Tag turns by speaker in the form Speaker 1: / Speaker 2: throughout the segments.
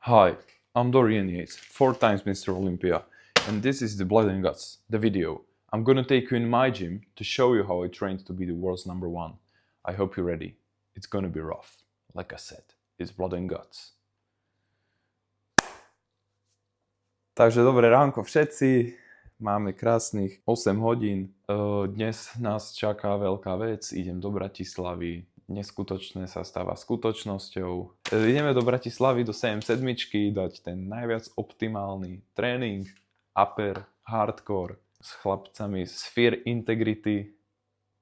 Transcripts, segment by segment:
Speaker 1: Hi, I'm Dorian Yates, 4 times Mr. Olympia, and this is the Blood and Guts, the video. I'm gonna take you in my gym to show you how I trained to be the world's #1. I hope you're ready. It's gonna be rough. Like I said, it's Blood and Guts. Takže dobré ránko všetci. Máme krásnych 8 hodín. Dnes nás čaká veľká vec. Idem do Bratislavy. Neskutočné sa stáva skutočnosťou. Ideme do Bratislavy, do 7-7, dať ten najviac optimálny tréning, upper, hardcore, s chlapcami z Fear Integrity.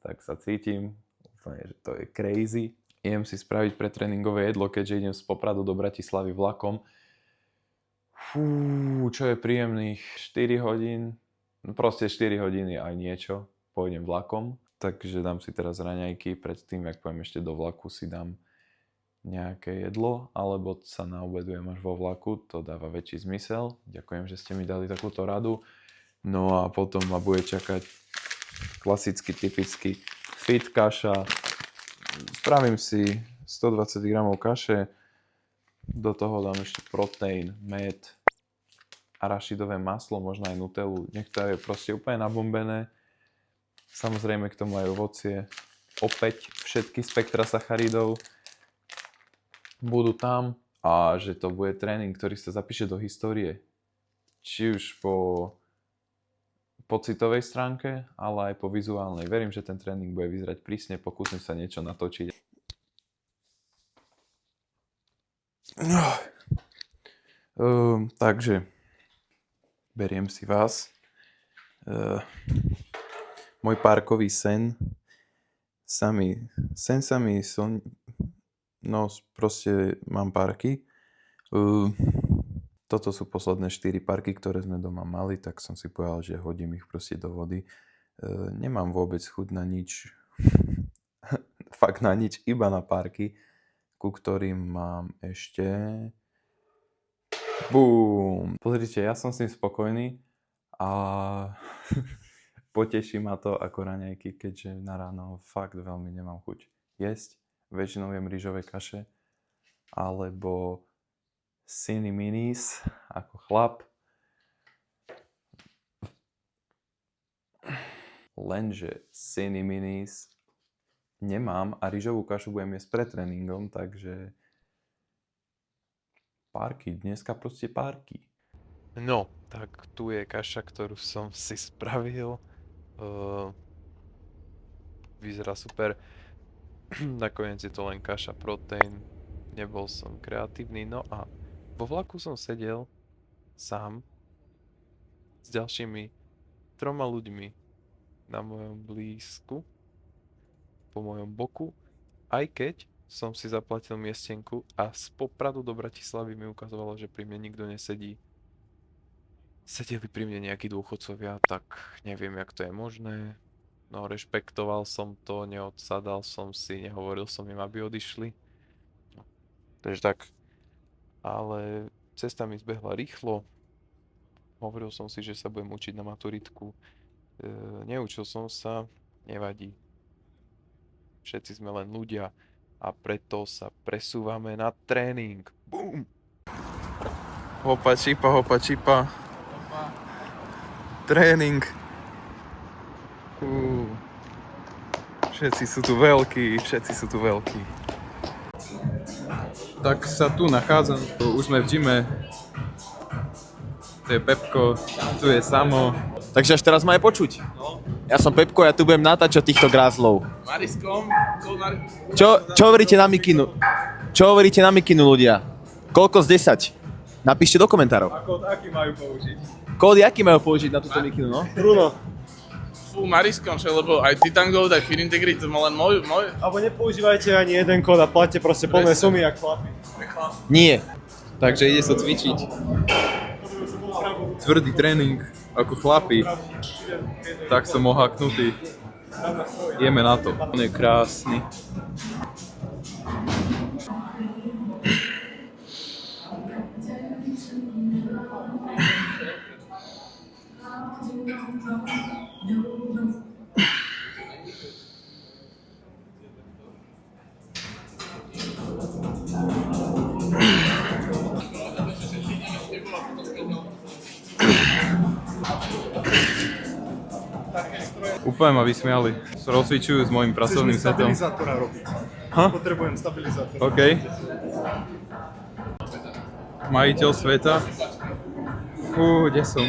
Speaker 1: Tak sa cítim, úplne, že to je crazy. Idem si spraviť pretréningové jedlo, keďže idem z Popradu do Bratislavy vlakom. Čo je príjemných 4 hodín, proste 4 hodiny aj niečo, pôjdem vlakom. Takže dám si teraz raňajky, predtým, jak pôjdem ešte do vlaku, si dám nejaké jedlo, alebo sa naobedujem až vo vlaku, to dáva väčší zmysel. Ďakujem, že ste mi dali takúto radu. No a potom ma bude čakať klasicky, typicky fit kaša. Spravím si 120 gramov kaše, do toho dám ešte proteín, med, arašidové maslo, možno aj nutellu. Nech to je proste úplne nabombené. Samozrejme k tomu aj ovocie. Opäť všetky spektra sacharidov budú tam a že to bude tréning, ktorý sa zapíše do histórie. Či už po pocitovej stránke, ale aj po vizuálnej. Verím, že ten tréning bude vyzerať prísne, pokúsim sa niečo natočiť. Takže beriem si vás. Môj parkový sen proste mám parky. Toto sú posledné 4 parky, ktoré sme doma mali, tak som si povedal, že hodím ich proste do vody. Nemám vôbec chuť na nič, fakt na nič, iba na parky, ku ktorým mám ešte... Bum! Pozrite, ja som s tým spokojný a poteší ma to ako raňajky, keďže na ráno fakt veľmi nemám chuť jesť. Väčšinou jem rýžové kaše alebo Sini Minis ako chlap. Lenže Sini Minis nemám a rýžovú kašu budem jesť pred tréningom, takže párky, dneska proste párky.
Speaker 2: No, tak tu je kaša, ktorú som si spravil. Vyzerá super. Nakoniec je to len kaša, proteín. Nebol som kreatívny. No a vo vlaku som sedel sám s ďalšími 3 ľuďmi na mojom blízku, po mojom boku, aj keď som si zaplatil miestenku a z Popradu do Bratislavy mi ukazovalo, že pri mne nikto nesedí. Sedeli pri mne nejakí dôchodcovia, tak neviem, jak to je možné. No, rešpektoval som to, neodsadal som si, nehovoril som im, aby odišli. No, takže tak. Ale cesta mi zbehla rýchlo. Hovoril som si, že sa budem učiť na maturitku. Neučil som sa, nevadí. Všetci sme len ľudia a preto sa presúvame na tréning. Bum! Hopa čipa. Tréning. Všetci sú tu veľkí.
Speaker 1: Tak sa tu nachádzam, už sme v gyme. Tu je Pepko, tu je Samo.
Speaker 3: Takže až teraz ma je počuť. Ja som Pepko, ja tu budem natáčať týchto grázlov. Čo hovoríte na mikinu? Ľudia? Koľko z 10? Napíšte do komentárov.
Speaker 4: A kód aký majú použiť?
Speaker 3: Kódy aký majú použiť na túto mikinu, no?
Speaker 4: Bruno.
Speaker 5: Fú, Mariskom, lebo aj Titan Gold, aj Fear Integrity, to má len môj...
Speaker 4: Alebo nepoužívajte ani jeden kód a platte proste plné sumy, jak chlapi.
Speaker 3: Nie.
Speaker 1: Takže ide sa cvičiť. Tvrdý tréning, ako chlapi. Tak som ohaknutý. Ideme na to. On je krásny.
Speaker 6: Úplne ma vysmiali. Rozcvičujú s môjim pracovným setom.
Speaker 4: Stabilizátora robiť.
Speaker 6: Ha?
Speaker 4: Potrebujem stabilizátor.
Speaker 6: OK. Majiteľ sveta. Kde som?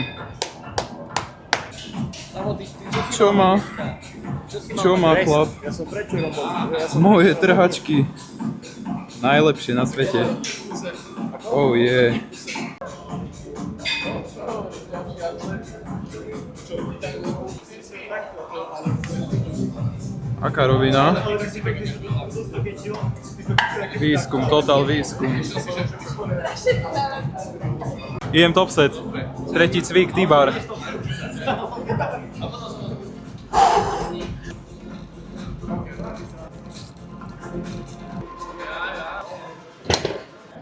Speaker 6: Čo má? Čo má chlap?
Speaker 4: Ja som predčerom bol.
Speaker 6: Moje trhačky. Najlepšie na svete. Oh yeah. Aká rovina? Výskum, total výskum. Idem top set. Tretí cvik, T-bar.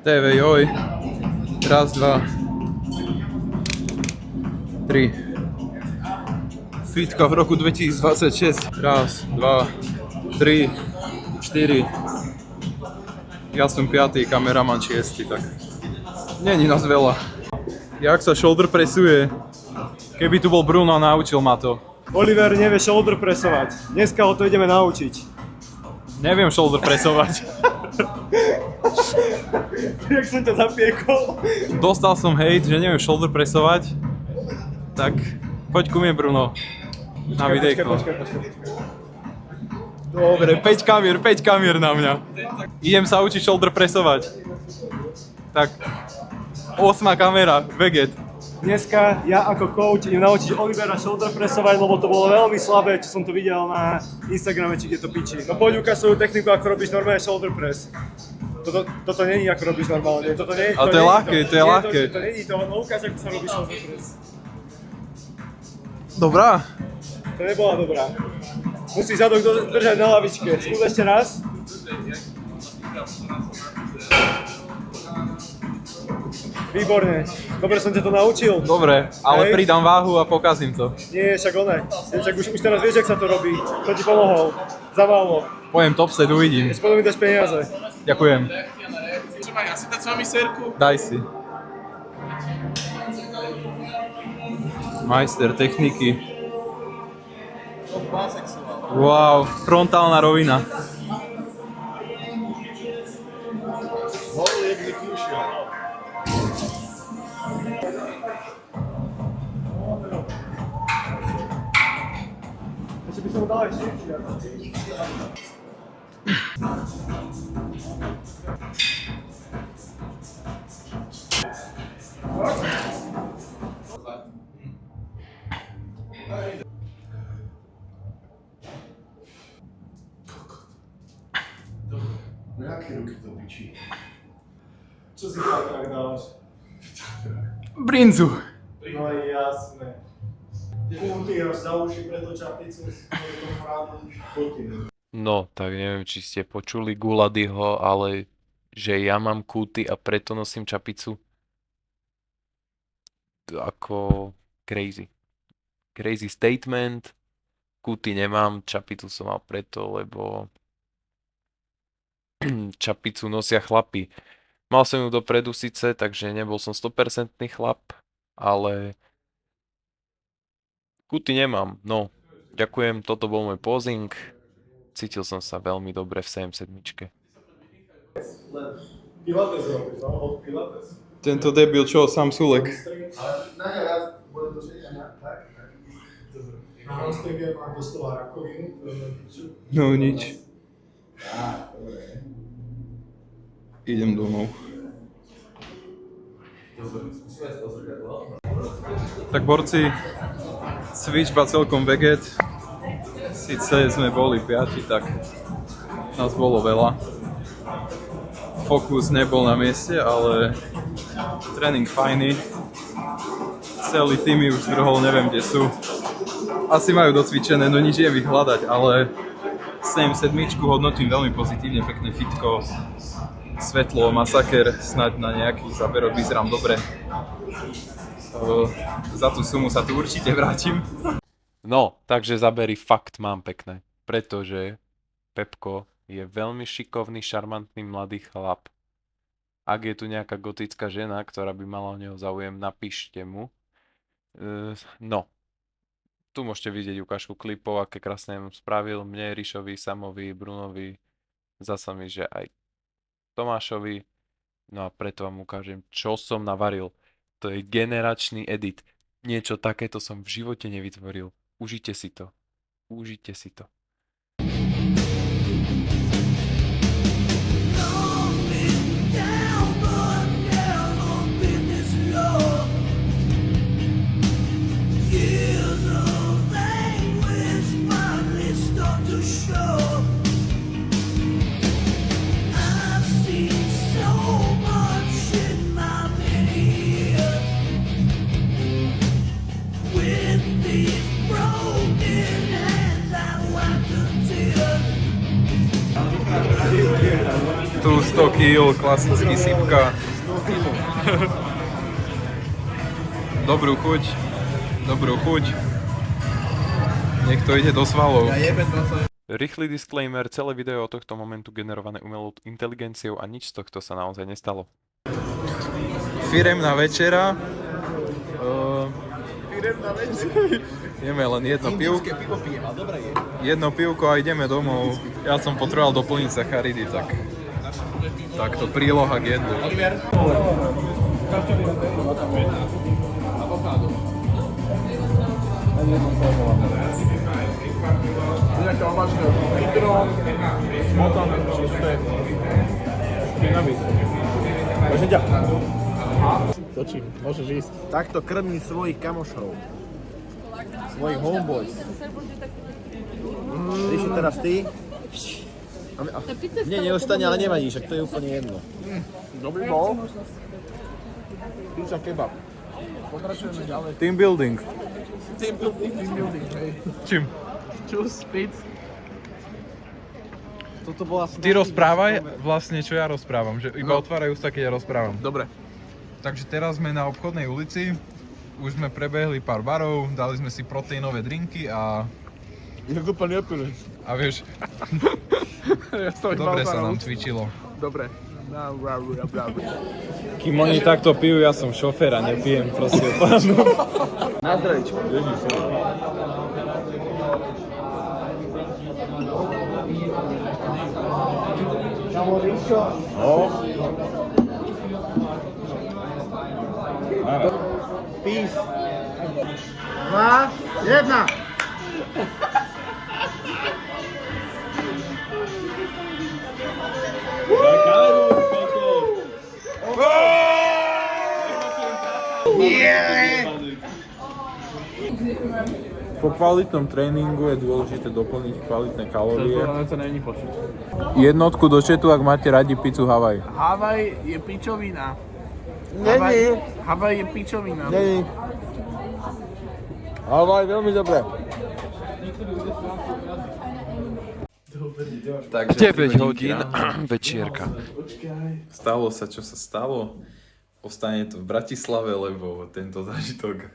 Speaker 6: TV, joj. Raz, dva. 3. Fitka v roku 2026. Raz, dva, 3, 4. Ja som 5, kameraman 6, tak není nás veľa. Jak sa shoulder presuje? Keby tu bol Bruno, naučil ma to.
Speaker 4: Oliver nevie shoulder presovať. Dneska ho to ideme naučiť.
Speaker 6: Neviem shoulder presovať.
Speaker 4: Jak som ťa zapiekol.
Speaker 6: Dostal som hejt, že neviem shoulder presovať. Tak poď ku mne, Bruno. Na videjko. Dobre, 5 kamier na mňa. Idem sa učiť shoulder presovať. Tak, 8 kamera, veget.
Speaker 4: Dneska ja ako coach idem naučiť Olivera shoulder presovať, lebo to bolo veľmi slabé, čo som to videl na Instagrame, či kde to piči. No poď ukáž svoju techniku, ako robíš normálne shoulder press. Toto není ako robíš normálne.
Speaker 6: A to je ľahké, to je ľahké.
Speaker 4: To není to, no ukáž, ako sa robí shoulder press.
Speaker 6: Dobrá.
Speaker 4: To nebola dobrá. Musíš zadok držať na lavičke. Skús ešte raz. Výborne. Dobre som ťa to naučil.
Speaker 6: Dobre, ale
Speaker 4: Hej.
Speaker 6: pridám váhu a pokazím to.
Speaker 4: Nie, však one. Však už teraz vieš, jak sa to robí. To ti pomohol. Za málo.
Speaker 6: Pojem top set, uvidím.
Speaker 4: Ešte potom mi dáš peniaze.
Speaker 6: Ďakujem.
Speaker 5: Čo má, ja si dať s vami sérku?
Speaker 6: Daj si. Majster techniky. Wow, frontálna rovina.
Speaker 4: Ešte by som dal ešte lepšie.
Speaker 7: No jaké ruky to pičí?
Speaker 4: Čo si tak dávaš?
Speaker 6: Brinzu.
Speaker 4: No jasné. Ty až za uši pre tú čapicu, ktorú to hrádu potinu.
Speaker 2: No, tak neviem, či ste počuli Guladyho, ale že ja mám kúty a preto nosím čapicu. Ako crazy. Crazy statement. Kúty nemám, čapicu som mal preto, lebo čapicu nosia chlapi. Mal som ju dopredu síce, takže nebol som 100% chlap, ale kúty nemám. No, ďakujem, toto bol môj posing. Cítil som sa veľmi dobre v 7-7.
Speaker 4: Pilates robíš, no? Od Pilates.
Speaker 6: Tento debil, čo? Sám Sulek.
Speaker 7: Naďalej bude to všetko tak?
Speaker 4: Na hamstringe mám doslova rakovinu.
Speaker 6: No nič. Idem domov. Tak borci, cvičba celkom veget. Sice sme boli 5, tak nás bolo veľa. Fokus nebol na mieste, ale tréning fajný. Celý tým mi už zdrhol, neviem kde sú. Asi majú docvičené, no nič je ich hľadať, ale 7-7 hodnotím veľmi pozitívne, pekné fitko. Svetlo, masaker, snáď na nejaký záberok vyzerám dobre. Za tú sumu sa tu určite vrátim.
Speaker 2: No, takže zábery fakt mám pekné, pretože Pepko je veľmi šikovný, šarmantný mladý chlap. Ak je tu nejaká gotická žena, ktorá by mala o neho záujem, napíšte mu. No, Tu môžete vidieť ukážku klipov, aké krásne spravil mne, Ríšovi, Samovi, Brunovi, zasa mi, že aj Tomášovi. No a preto vám ukážem, čo som navaril. To je generačný edit. Niečo takéto som v živote nevytvoril. Užite si to. Užite si to.
Speaker 6: Tu 100 kg, klasický sypka. Dobrú chuť. Dobrú chuť. Nech to ide do svalov.
Speaker 2: Rýchly disclaimer, celé video od tohto momentu generované umelou inteligenciou a nič z tohto sa naozaj nestalo.
Speaker 6: Firemná večera. Jeme len jedno pivko. Jedno pivko a ideme domov. Ja som potreboval doplniť sacharidy, tak to príloha k jedlu.
Speaker 8: Točím, môžeš ísť. Takto krmí svojich kamošov. Svojich homeboys. Ríši teraz ty. Nie, neostane, ale nevadí, však to je úplne jedno. Dobrý bol. Pizza kebab. Pokračujeme ďalej.
Speaker 6: Team building.
Speaker 8: Team building, hej.
Speaker 6: Čím?
Speaker 8: Čus, pic. Toto bola...
Speaker 6: Ty rozprávaj vlastne, čo ja rozprávam. Že iba otvárajú sa, keď ja rozprávam.
Speaker 8: Dobre.
Speaker 6: Takže teraz sme na obchodnej ulici. Už sme prebehli pár barov, dali sme si proteínové drinky a...
Speaker 8: Ja to úplne nepili.
Speaker 6: A vieš,
Speaker 8: Ja
Speaker 6: dobre sa nám cvičilo.
Speaker 8: Dobre.
Speaker 6: Kým oni takto pijú, ja som šofér a nepijem, proste.
Speaker 8: Na zdravičku. Peace. 2, 1.
Speaker 6: Po kvalitnom tréningu je dôležité doplniť kvalitné kalórie.
Speaker 8: To není počuť.
Speaker 6: Jednotku do chatu, ak máte radi pizzu Havaj.
Speaker 8: Havaj je pičovina. Havaj je pičovina.
Speaker 3: Není. Havaj, veľmi dobre.
Speaker 6: Takže
Speaker 2: 9 hodín večierka.
Speaker 6: Stalo sa, čo sa stalo. Ostane to v Bratislave, lebo tento zážitok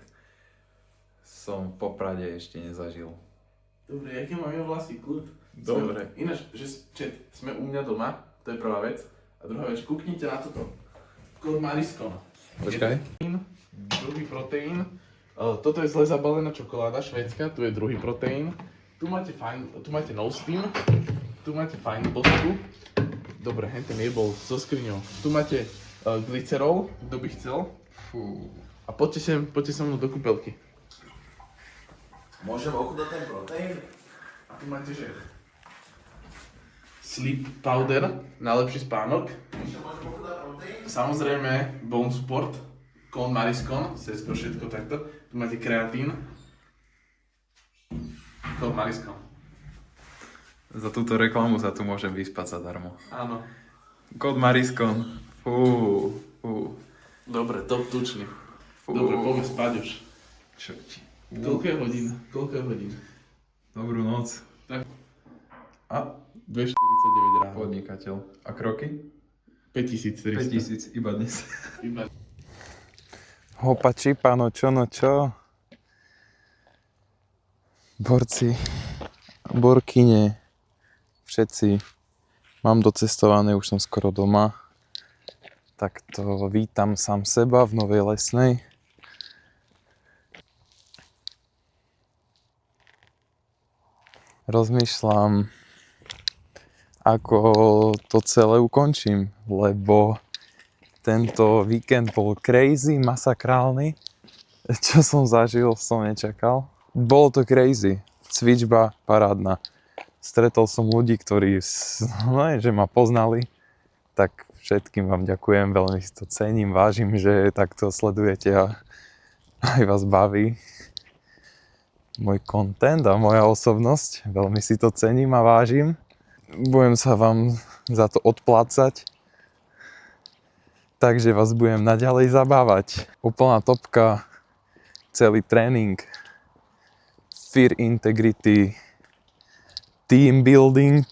Speaker 6: som v Poprade ešte nezažil.
Speaker 9: Dobre, jaký mám ja vlastný kľud?
Speaker 6: Dobre.
Speaker 9: Ináč, že sme u mňa doma, to je prvá vec. A druhá vec, kúknite na toto. Kód Mariskon.
Speaker 6: Počkaj.
Speaker 9: Druhý proteín. Toto je zle zabalená čokoláda švédska, tu je druhý proteín. Tu máte no steam, tu máte fajn bosku. Dobre, ten nebol so skriňou. Tu máte glycerol, kto by chcel.
Speaker 6: Fú.
Speaker 9: A poďte so mnou do kúpelky.
Speaker 3: Môžem ochutnať ten proteín?
Speaker 9: A tu máte, že sleep powder, najlepší spánok. Samozrejme Bone Sport, Con Mariskon, sesko všetko takto. Tu máte kreatín. Con Mariskon.
Speaker 6: Za túto reklamu sa tu môžem vyspať zadarmo.
Speaker 9: Áno.
Speaker 6: Kód Mariskon. Fú.
Speaker 9: Dobre, top tučný.
Speaker 6: Fú.
Speaker 9: Dobre, poďme spať už.
Speaker 6: Čo ti?
Speaker 9: Koľko je hodín?
Speaker 6: Dobrú noc.
Speaker 9: Tak.
Speaker 6: A
Speaker 9: 2:49 ráno.
Speaker 6: podnikateľ. A kroky?
Speaker 9: 5300.
Speaker 6: 5000 iba dnes.
Speaker 9: Iba.
Speaker 6: Hopači, páno, čo no čo? Borci, borkyne, všetci. Mám docestované, už som skoro doma. Tak to vítam sám seba v Novej Lesnej.
Speaker 2: rozmýšľam, ako to celé ukončím, lebo tento víkend bol crazy, masakrálny. Čo som zažil, som nečakal. Bolo to crazy, cvičba parádna. Stretol som ľudí, ktorí že ma poznali, tak všetkým vám ďakujem, veľmi si to cením, vážim, že takto sledujete a aj vás baví môj content a moja osobnosť. Veľmi si to cením a vážim. Budem sa vám za to odplácať, takže vás budem naďalej zabávať. Úplná topka, celý tréning, fear integrity, team building.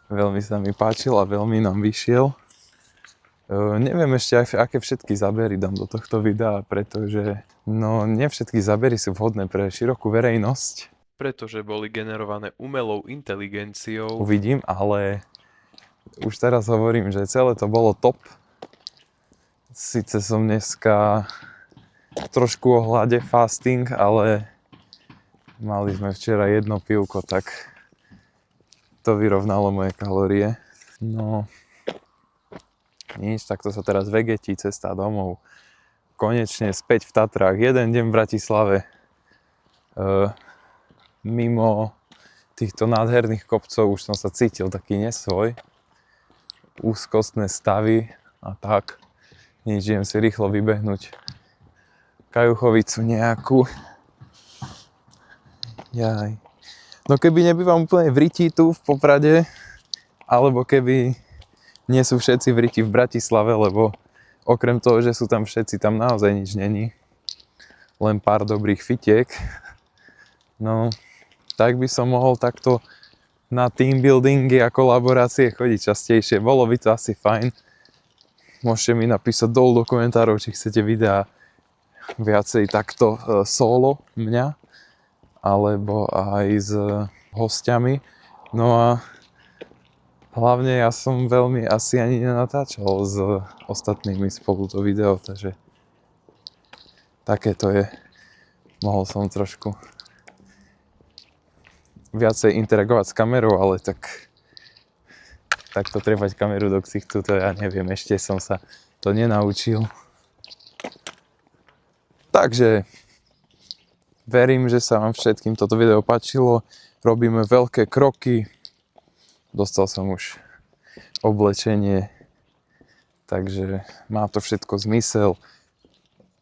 Speaker 2: Veľmi sa mi páčil a veľmi nám vyšiel. Neviem ešte, aké všetky zábery dám do tohto videa, pretože nie všetky zábery sú vhodné pre širokú verejnosť. Pretože boli generované umelou inteligenciou.
Speaker 1: Uvidím, ale už teraz hovorím, že celé to bolo top. Sice som dneska trošku o hlade fasting, ale mali sme včera jedno pivko, tak to vyrovnalo moje kalórie. No, nič, takto sa teraz vegetí, cesta domov. Konečne späť v Tatrách, jeden deň v Bratislave. Mimo týchto nádherných kopcov už som sa cítil taký nesvoj. Úzkostné stavy a tak. Nič, idem si rýchlo vybehnúť kajuchovicu nejakú. Jaj. No keby nebývam úplne v Riti tu v Poprade, alebo keby nie sú všetci v Riti v Bratislave, lebo okrem toho, že sú tam všetci, tam naozaj nič není. Len pár dobrých fitiek. No, tak by som mohol takto na team buildingy a kolaborácie chodiť častejšie. Bolo by to asi fajn. Môžete mi napísať dolu do komentárov, či chcete videá viacej takto solo mňa, alebo aj s hostiami. No a hlavne ja som veľmi asi ani nenatáčal s ostatnými spolu to video, takže také to je. Mohol som trošku viacej interagovať s kamerou, ale takto trepať kameru do ksichtu, to ja neviem, ešte som sa to nenaučil. Takže verím, že sa vám všetkým toto video páčilo. Robíme veľké kroky. Dostal som už oblečenie, takže má to všetko zmysel.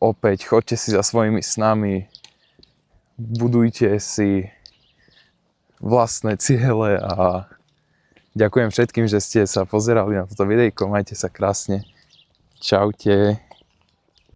Speaker 1: Opäť choďte si za svojimi snami, budujte si vlastné ciele a ďakujem všetkým, že ste sa pozerali na toto videjko. Majte sa krásne. Čaute.